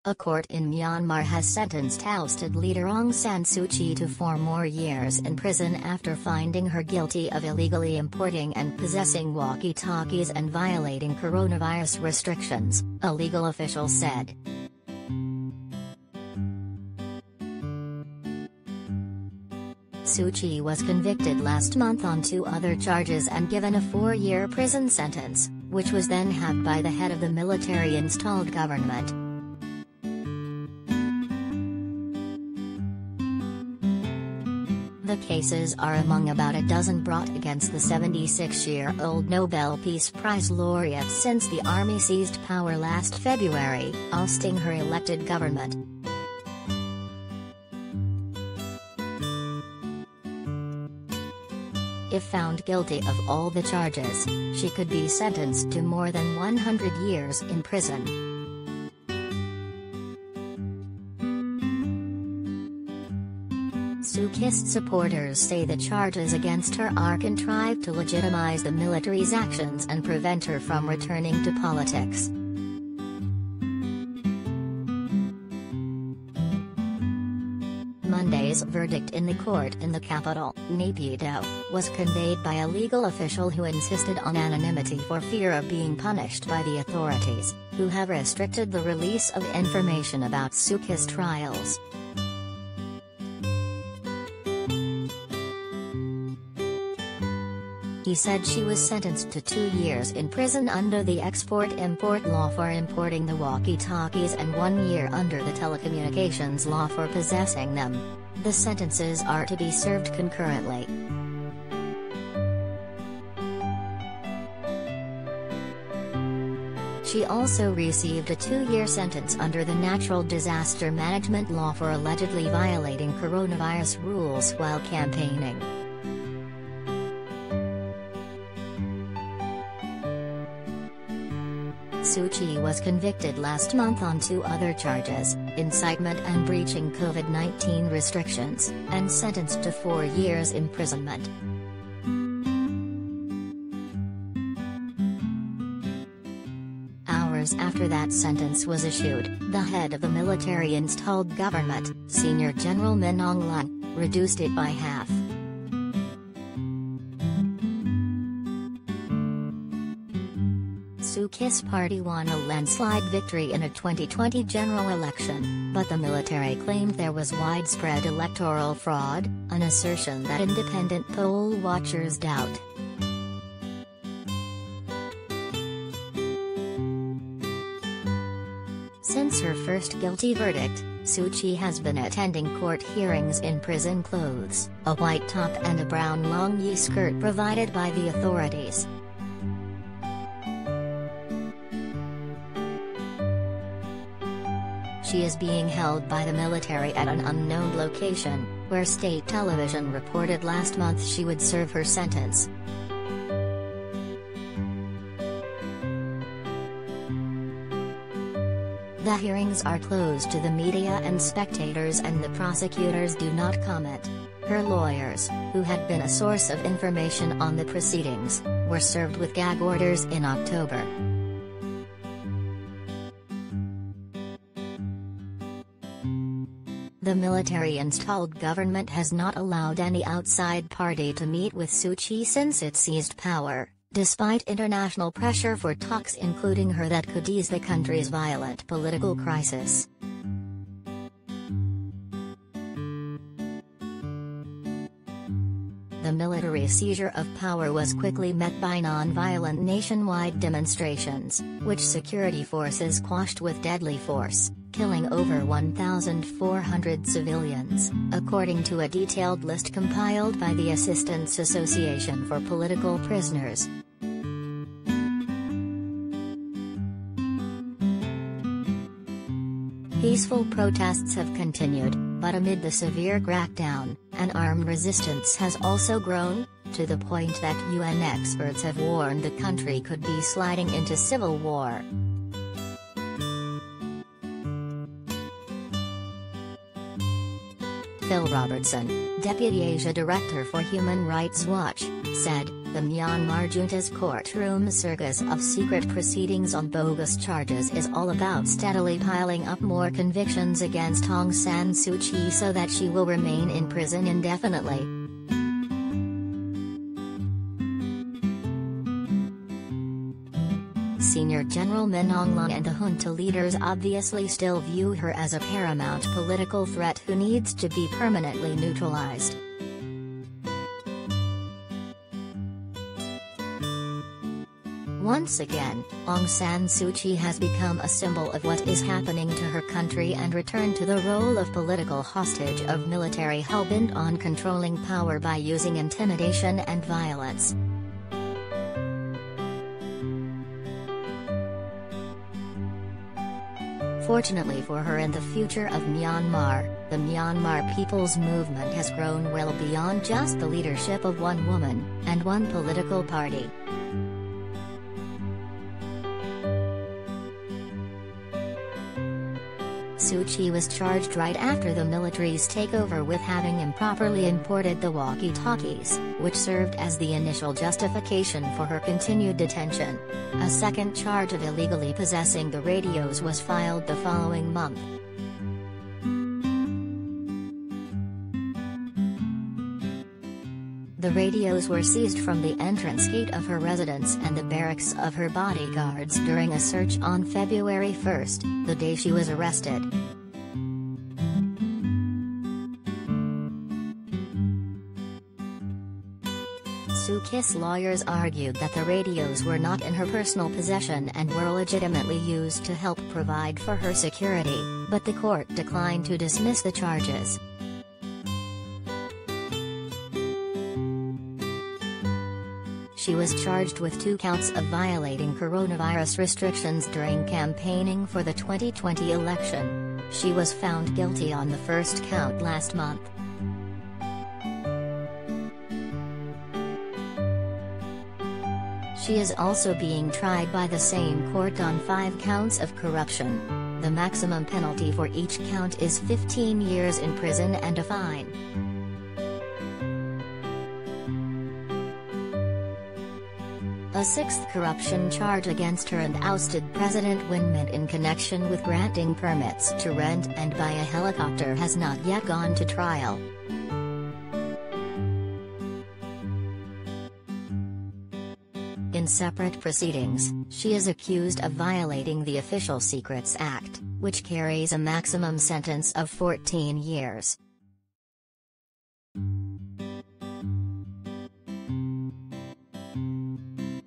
A court in Myanmar has sentenced ousted leader Aung San Suu Kyi to 4 more years in prison after finding her guilty of illegally importing and possessing walkie-talkies and violating coronavirus restrictions, a legal official said. Suu Kyi was convicted last month on 2 other charges and given a 4-year prison sentence, which was then halved by the head of the military-installed government. The cases are among about a dozen brought against the 76-year-old Nobel Peace Prize laureate since the army seized power last February, ousting her elected government. If found guilty of all the charges, she could be sentenced to more than 100 years in prison. Suu Kyi's supporters say the charges against her are contrived to legitimize the military's actions and prevent her from returning to politics. Monday's verdict in the court in the capital, Naypyidaw, was conveyed by a legal official who insisted on anonymity for fear of being punished by the authorities, who have restricted the release of information about Suu Kyi's trials. He said she was sentenced to 2 years in prison under the export-import law for importing the walkie-talkies and 1 year under the telecommunications law for possessing them. The sentences are to be served concurrently. She also received a 2-year sentence under the natural disaster management law for allegedly violating coronavirus rules while campaigning. Suu Kyi was convicted last month on 2 other charges, incitement and breaching COVID-19 restrictions, and sentenced to 4 years imprisonment. Hours after that sentence was issued, the head of the military-installed government, Senior General Min Aung Hlaing, reduced it by half. Suu Kyi's party won a landslide victory in a 2020 general election, but the military claimed there was widespread electoral fraud, an assertion that independent poll watchers doubt. Since her first guilty verdict, Suu Kyi has been attending court hearings in prison clothes, a white top and a brown long-y skirt provided by the authorities. She is being held by the military at an unknown location, where state television reported last month she would serve her sentence. The hearings are closed to the media and spectators, and the prosecutors do not comment. Her lawyers, who had been a source of information on the proceedings, were served with gag orders in October. The military-installed government has not allowed any outside party to meet with Suu Kyi since it seized power, despite international pressure for talks including her that could ease the country's violent political crisis. The military seizure of power was quickly met by non-violent nationwide demonstrations, which security forces quashed with deadly force, killing over 1,400 civilians, according to a detailed list compiled by the Assistance Association for Political Prisoners. Peaceful protests have continued, but amid the severe crackdown, an armed resistance has also grown, to the point that UN experts have warned the country could be sliding into civil war. Phil Robertson, Deputy Asia Director for Human Rights Watch, said, the Myanmar junta's courtroom circus of secret proceedings on bogus charges is all about steadily piling up more convictions against Aung San Suu Kyi so that she will remain in prison indefinitely. Senior General Min Aung Hlaing and the junta leaders obviously still view her as a paramount political threat who needs to be permanently neutralized. Once again, Aung San Suu Kyi has become a symbol of what is happening to her country and returned to the role of political hostage of military hell-bent on controlling power by using intimidation and violence. Fortunately for her and the future of Myanmar, the Myanmar People's Movement has grown well beyond just the leadership of one woman, and one political party. Suu Kyi was charged right after the military's takeover with having improperly imported the walkie-talkies, which served as the initial justification for her continued detention. A second charge of illegally possessing the radios was filed the following month. The radios were seized from the entrance gate of her residence and the barracks of her bodyguards during a search on February 1, the day she was arrested. Suu Kyi's lawyers argued that the radios were not in her personal possession and were legitimately used to help provide for her security, but the court declined to dismiss the charges. She was charged with 2 counts of violating coronavirus restrictions during campaigning for the 2020 election. She was found guilty on the first count last month. She is also being tried by the same court on 5 counts of corruption. The maximum penalty for each count is 15 years in prison and a fine. A 6th corruption charge against her and ousted President Win Myint in connection with granting permits to rent and buy a helicopter has not yet gone to trial. In separate proceedings, she is accused of violating the Official Secrets Act, which carries a maximum sentence of 14 years.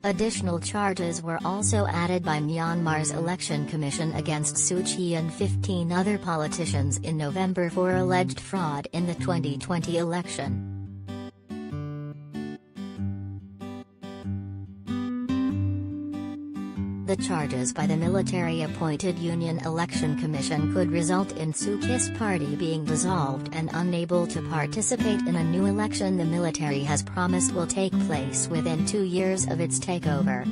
Additional charges were also added by Myanmar's Election Commission against Suu Kyi and 15 other politicians in November for alleged fraud in the 2020 election. The charges by the military-appointed Union Election Commission could result in Suu Kyi's party being dissolved and unable to participate in a new election the military has promised will take place within 2 years of its takeover.